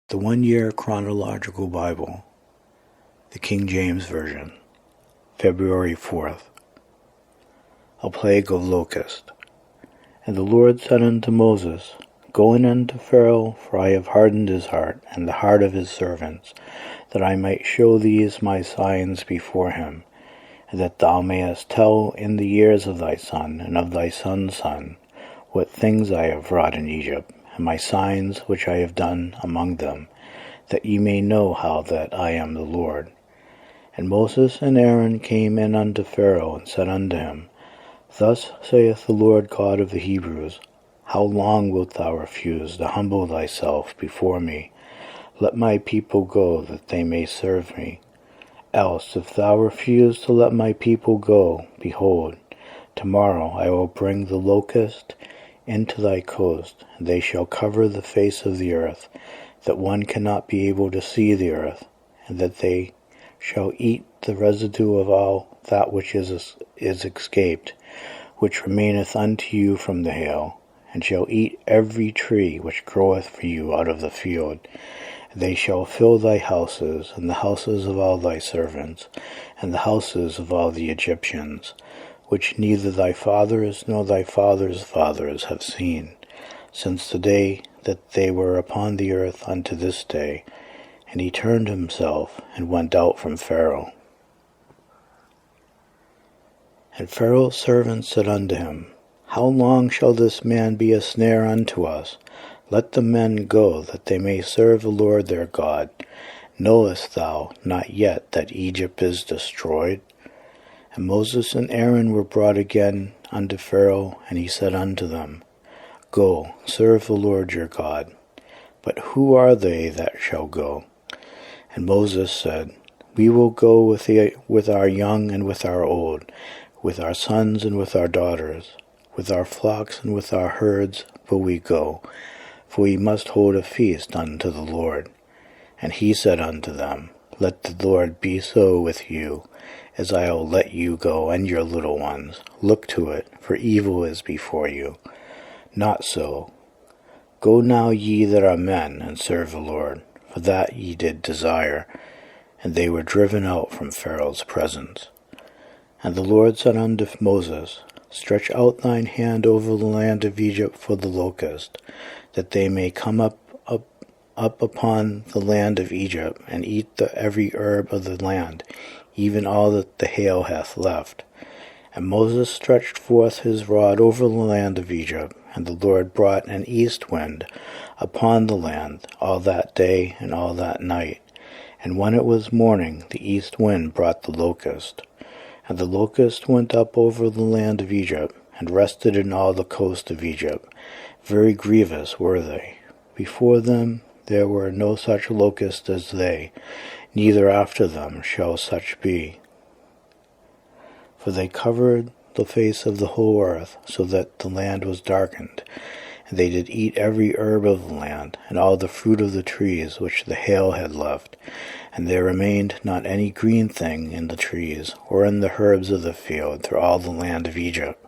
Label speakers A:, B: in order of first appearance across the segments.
A: The 1-Year Chronological Bible, the King James Version, February 4th. A plague of locust. And the Lord said unto Moses, Go in unto Pharaoh, for I have hardened his heart, and the heart of his servants, that I might show these my signs before him, and that thou mayest tell in the ears of thy son, and of thy son's son, what things I have wrought in Egypt, and my signs which I have done among them, that ye may know how that I am the Lord. And Moses and Aaron came in unto Pharaoh, and said unto him, Thus saith the Lord God of the Hebrews, How long wilt thou refuse to humble thyself before me? Let my people go, that they may serve me. Else, if thou refuse to let my people go, behold, tomorrow I will bring the locust into thy coast, and they shall cover the face of the earth, that one cannot be able to see the earth, and that they shall eat the residue of all that which is escaped, which remaineth unto you from the hail, and shall eat every tree which groweth for you out of the field. They shall fill thy houses, and the houses of all thy servants, and the houses of all the Egyptians, which neither thy fathers nor thy fathers' fathers have seen, since the day that they were upon the earth unto this day. And he turned himself, and went out from Pharaoh. And Pharaoh's servants said unto him, How long shall this man be a snare unto us? Let the men go, that they may serve the Lord their God. Knowest thou not yet that Egypt is destroyed? And Moses and Aaron were brought again unto Pharaoh, and he said unto them, Go, serve the Lord your God. But who are they that shall go? And Moses said, We will go with our young and with our old, with our sons and with our daughters, with our flocks and with our herds will we go, for we must hold a feast unto the Lord. And he said unto them, Let the Lord be so with you, as I will let you go and your little ones. Look to it, for evil is before you. Not so. Go now ye that are men, and serve the Lord, for that ye did desire. And they were driven out from Pharaoh's presence. And the Lord said unto Moses, Stretch out thine hand over the land of Egypt for the locust, that they may come up upon the land of Egypt, and eat every herb of the land, even all that the hail hath left. And Moses stretched forth his rod over the land of Egypt, and the Lord brought an east wind upon the land all that day and all that night. And when it was morning, the east wind brought the locust. And the locust went up over the land of Egypt, and rested in all the coast of Egypt. Very grievous were they. Before them there were no such locust as they, neither after them shall such be. For they covered the face of the whole earth, so that the land was darkened. And they did eat every herb of the land, and all the fruit of the trees which the hail had left. And there remained not any green thing in the trees, or in the herbs of the field, through all the land of Egypt.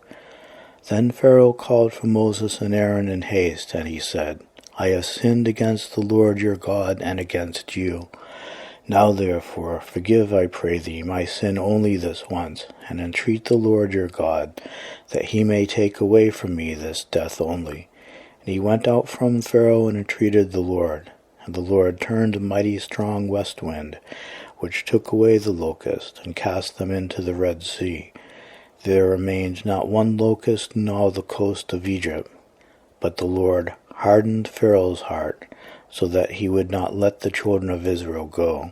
A: Then Pharaoh called for Moses and Aaron in haste, and he said, I have sinned against the Lord your God, and against you. Now therefore forgive, I pray thee, my sin only this once, and entreat the Lord your God, that he may take away from me this death only. And he went out from Pharaoh and entreated the Lord. And the Lord turned a mighty strong west wind, which took away the locust, and cast them into the Red Sea. There remained not one locust in all the coast of Egypt. But the Lord hardened Pharaoh's heart, so that he would not let the children of Israel go.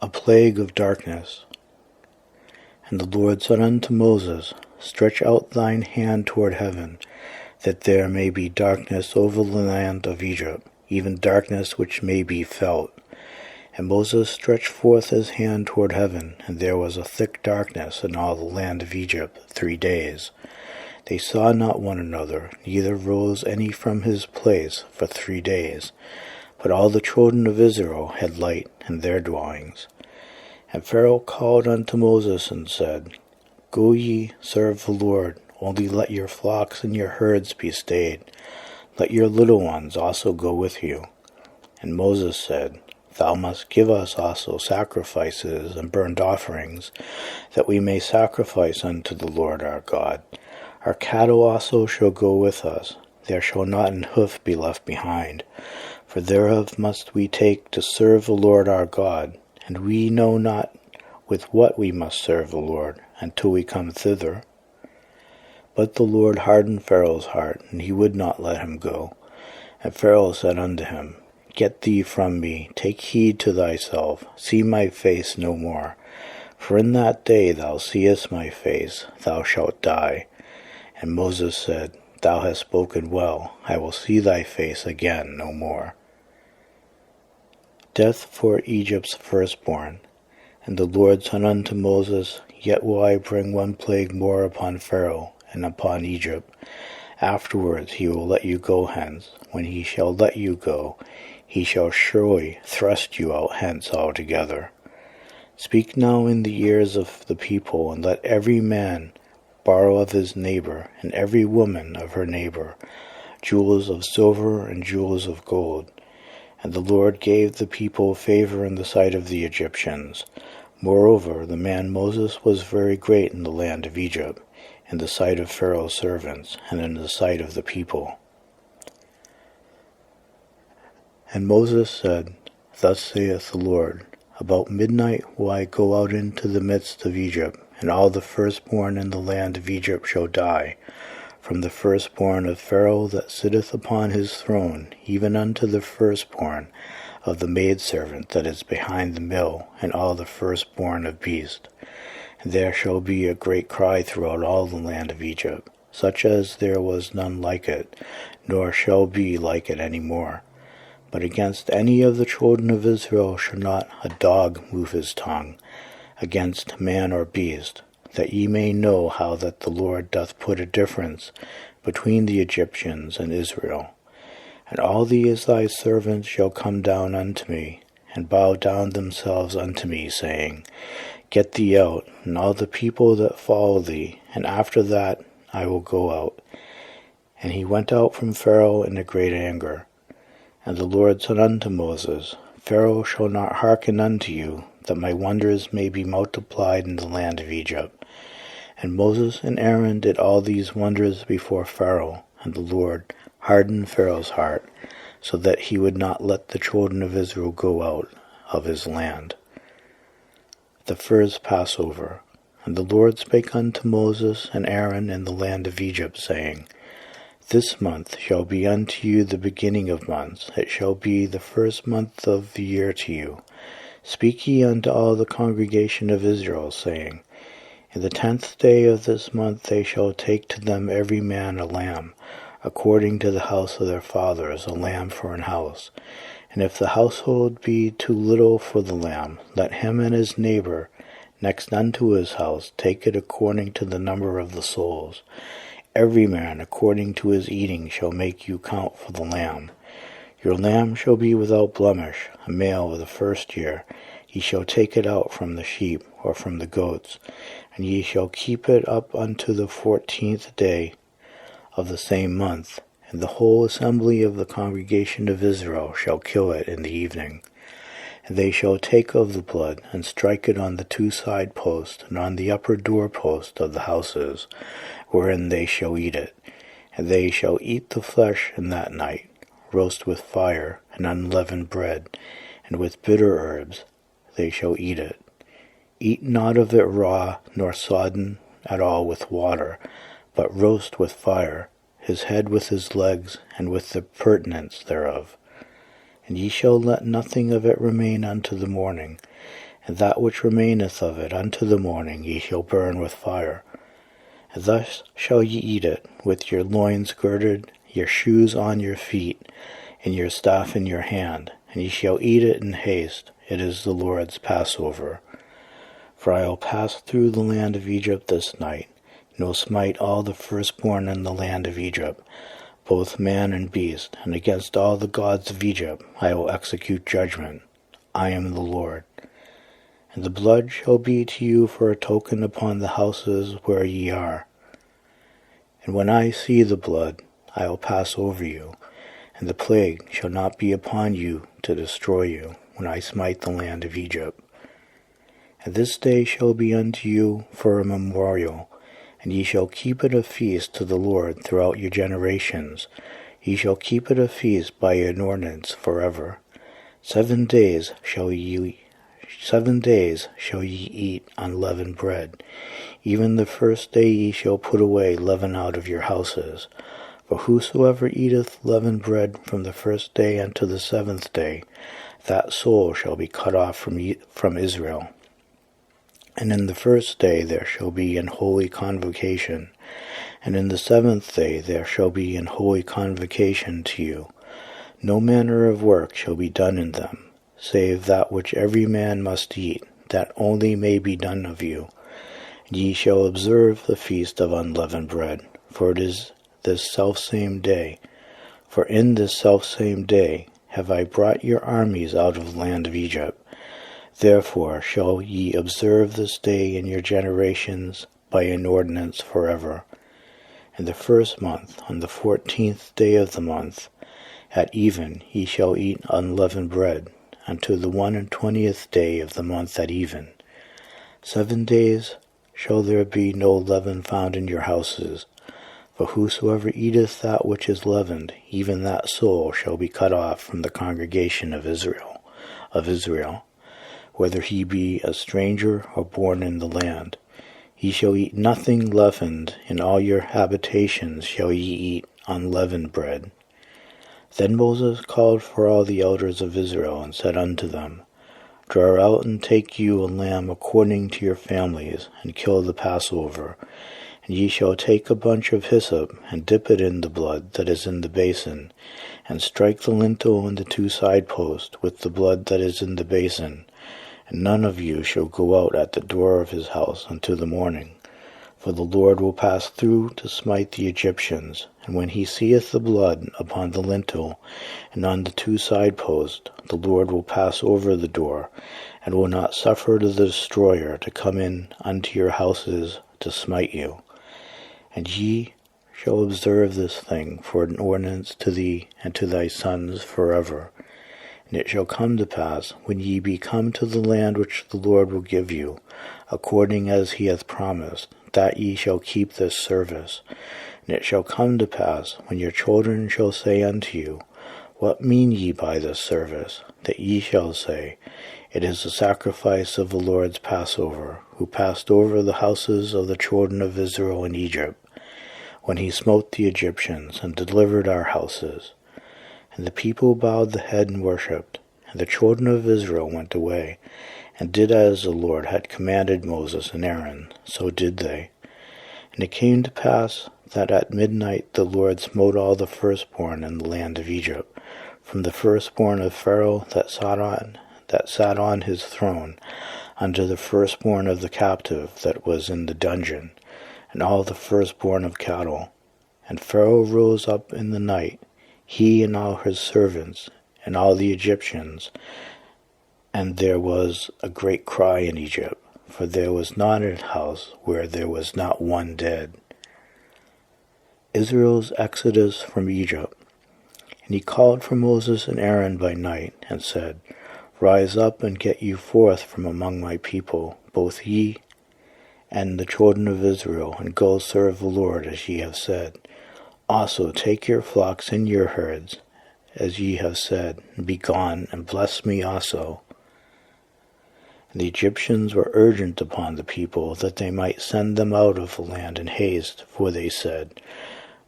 A: A plague of darkness. And the Lord said unto Moses, Stretch out thine hand toward heaven, that there may be darkness over the land of Egypt, even darkness which may be felt. And Moses stretched forth his hand toward heaven, and there was a thick darkness in all the land of Egypt 3 days. They saw not one another, neither rose any from his place for 3 days. But all the children of Israel had light in their dwellings. And Pharaoh called unto Moses and said, Go ye, serve the Lord, only let your flocks and your herds be stayed. Let your little ones also go with you. And Moses said, Thou must give us also sacrifices and burnt offerings, that we may sacrifice unto the Lord our God. Our cattle also shall go with us. There shall not an hoof be left behind. For thereof must we take to serve the Lord our God, and we know not with what we must serve the Lord, until we come thither. But the Lord hardened Pharaoh's heart, and he would not let him go. And Pharaoh said unto him, Get thee from me, take heed to thyself, see my face no more. For in that day thou seest my face, thou shalt die. And Moses said, Thou hast spoken well, I will see thy face again no more. Death for Egypt's firstborn. And the Lord said unto Moses, Yet will I bring one plague more upon Pharaoh, and upon Egypt. Afterwards he will let you go hence. When he shall let you go, he shall surely thrust you out hence altogether. Speak now in the ears of the people, and let every man borrow of his neighbor, and every woman of her neighbor, jewels of silver and jewels of gold. And the Lord gave the people favor in the sight of the Egyptians. Moreover, the man Moses was very great in the land of Egypt, in the sight of Pharaoh's servants, and in the sight of the people. And Moses said, Thus saith the Lord, About midnight will I go out into the midst of Egypt, and all the firstborn in the land of Egypt shall die, from the firstborn of Pharaoh that sitteth upon his throne, even unto the firstborn of the maidservant that is behind the mill, and all the firstborn of beast. And there shall be a great cry throughout all the land of Egypt, such as there was none like it, nor shall be like it any more. But against any of the children of Israel shall not a dog move his tongue, against man or beast, that ye may know how that the Lord doth put a difference between the Egyptians and Israel. And all these thy servants shall come down unto me, and bow down themselves unto me, saying, Get thee out, and all the people that follow thee, and after that I will go out. And he went out from Pharaoh in a great anger. And the Lord said unto Moses, Pharaoh shall not hearken unto you, that my wonders may be multiplied in the land of Egypt. And Moses and Aaron did all these wonders before Pharaoh, and the Lord hardened Pharaoh's heart, so that he would not let the children of Israel go out of his land. The first Passover. And the Lord spake unto Moses and Aaron in the land of Egypt, saying, This month shall be unto you the beginning of months, it shall be the first month of the year to you. Speak ye unto all the congregation of Israel, saying, In the 10th day of this month they shall take to them every man a lamb, according to the house of their fathers, a lamb for an house. And if the household be too little for the lamb, let him and his neighbor next unto his house take it according to the number of the souls. Every man according to his eating shall make you count for the lamb. Your lamb shall be without blemish, a male of the first year. Ye shall take it out from the sheep, or from the goats, and ye shall keep it up unto the 14th day of the same month. And the whole assembly of the congregation of Israel shall kill it in the evening. And they shall take of the blood, and strike it on the 2 side posts, and on the upper door post of the houses, wherein they shall eat it. And they shall eat the flesh in that night, roast with fire, and unleavened bread, and with bitter herbs they shall eat it. Eat not of it raw, nor sodden at all with water, but roast with fire, his head with his legs, and with the purtenance thereof. And ye shall let nothing of it remain unto the morning, and that which remaineth of it unto the morning ye shall burn with fire. And thus shall ye eat it, with your loins girded, your shoes on your feet, and your staff in your hand, and ye shall eat it in haste. It is the Lord's Passover. For I will pass through the land of Egypt this night, and will smite all the firstborn in the land of Egypt, both man and beast, and against all the gods of Egypt I will execute judgment. I am the Lord. And the blood shall be to you for a token upon the houses where ye are. And when I see the blood, I will pass over you, And the plague shall not be upon you to destroy you, when I smite the land of Egypt. And this day shall be unto you for a memorial, and ye shall keep it a feast to the Lord throughout your generations. Ye shall keep it a feast by an ordinance forever. 7 days shall ye eat unleavened bread. Even the first day ye shall put away leaven out of your houses. For whosoever eateth leavened bread from the first day unto the 7th day, that soul shall be cut off from Israel. And in the first day there shall be an holy convocation, and in the 7th day there shall be an holy convocation to you. No manner of work shall be done in them, save that which every man must eat, that only may be done of you. Ye shall observe the feast of unleavened bread, for it is this selfsame day. For in this selfsame day have I brought your armies out of the land of Egypt. Therefore shall ye observe this day in your generations by an ordinance forever. In the 1st month, on the 14th day of the month, at even ye shall eat unleavened bread, unto the 21st day of the month at even. 7 days shall there be no leaven found in your houses. For whosoever eateth that which is leavened, even that soul shall be cut off from the congregation of Israel, whether he be a stranger or born in the land. Ye shall eat nothing leavened, in all your habitations shall ye eat unleavened bread. Then Moses called for all the elders of Israel, and said unto them, Draw out and take you a lamb according to your families, and kill the Passover. And ye shall take a bunch of hyssop, and dip it in the blood that is in the basin, and strike the lintel and the 2 side posts with the blood that is in the basin. And none of you shall go out at the door of his house until the morning. For the Lord will pass through to smite the Egyptians. And when he seeth the blood upon the lintel and on the 2 side posts, the Lord will pass over the door, and will not suffer the destroyer to come in unto your houses to smite you. And ye shall observe this thing for an ordinance to thee and to thy sons forever. And it shall come to pass, when ye be come to the land which the Lord will give you, according as he hath promised, that ye shall keep this service. And it shall come to pass, when your children shall say unto you, What mean ye by this service? That ye shall say, It is the sacrifice of the Lord's Passover, who passed over the houses of the children of Israel in Egypt, when he smote the Egyptians, and delivered our houses. And the people bowed the head and worshipped, and the children of Israel went away, and did as the Lord had commanded Moses and Aaron, so did they. And it came to pass that at midnight the Lord smote all the firstborn in the land of Egypt, from the firstborn of Pharaoh that sat on his throne, unto the firstborn of the captive that was in the dungeon, and all the firstborn of cattle. And Pharaoh rose up in the night, he and all his servants, and all the Egyptians. And there was a great cry in Egypt, for there was not a house where there was not one dead. Israel's exodus from Egypt. And he called for Moses and Aaron by night, and said, Rise up and get you forth from among my people, both ye and the children of Israel, and go serve the Lord as ye have said. Also take your flocks and your herds, as ye have said, and be gone, and bless me also. And the Egyptians were urgent upon the people, that they might send them out of the land in haste, for they said,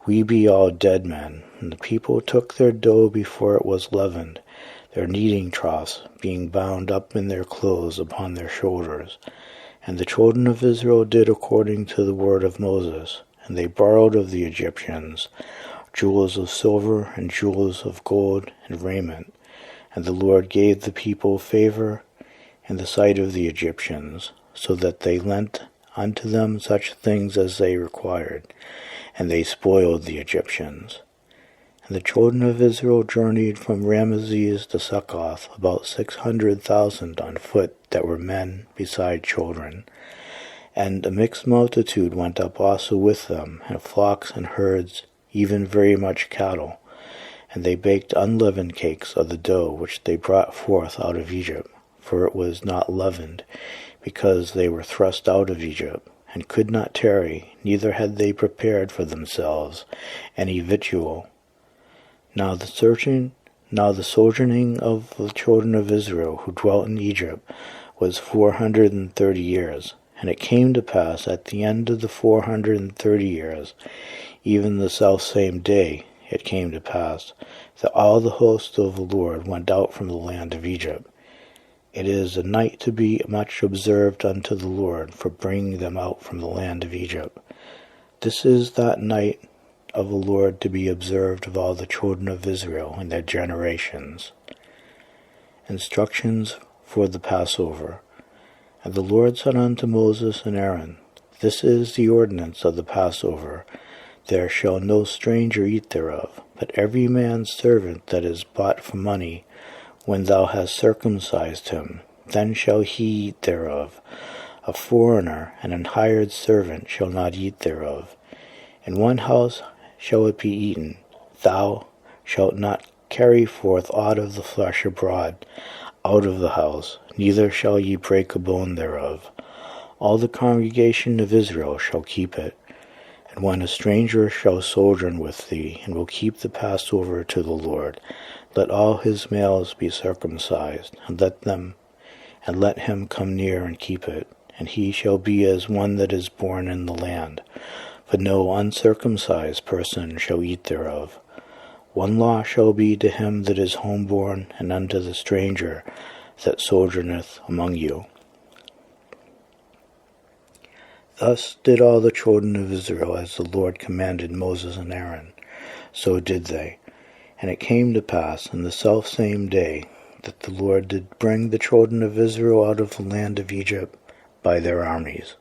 A: We be all dead men. And the people took their dough before it was leavened, their kneading troughs being bound up in their clothes upon their shoulders. And the children of Israel did according to the word of Moses, and they borrowed of the Egyptians jewels of silver and jewels of gold and raiment. And the Lord gave the people favor in the sight of the Egyptians, so that they lent unto them such things as they required, and they spoiled the Egyptians. And the children of Israel journeyed from Ramesses to Succoth, about 600,000 on foot that were men beside children. And a mixed multitude went up also with them, and flocks and herds, even very much cattle. And they baked unleavened cakes of the dough which they brought forth out of Egypt, for it was not leavened, because they were thrust out of Egypt, and could not tarry, neither had they prepared for themselves any victual. Now the sojourning of the children of Israel who dwelt in Egypt was 430 years. And it came to pass at the end of the 430 years, even the selfsame day, it came to pass, that all the hosts of the Lord went out from the land of Egypt. It is a night to be much observed unto the Lord for bringing them out from the land of Egypt. This is that night of the Lord to be observed of all the children of Israel in their generations. Instructions for the Passover. And the Lord said unto Moses and Aaron, This is the ordinance of the Passover. There shall no stranger eat thereof, but every man's servant that is bought for money, when thou hast circumcised him, then shall he eat thereof. A foreigner and an hired servant shall not eat thereof. In one house shall it be eaten. Thou shalt not carry forth aught of the flesh abroad out of the house, neither shall ye break a bone thereof. All the congregation of Israel shall keep it. And when a stranger shall sojourn with thee, and will keep the Passover to the Lord, let all his males be circumcised, and let him come near and keep it, and he shall be as one that is born in the land. But no uncircumcised person shall eat thereof. One law shall be to him that is homeborn, and unto the stranger that sojourneth among you. Thus did all the children of Israel as the Lord commanded Moses and Aaron. So did they. And it came to pass in the selfsame day that the Lord did bring the children of Israel out of the land of Egypt by their armies.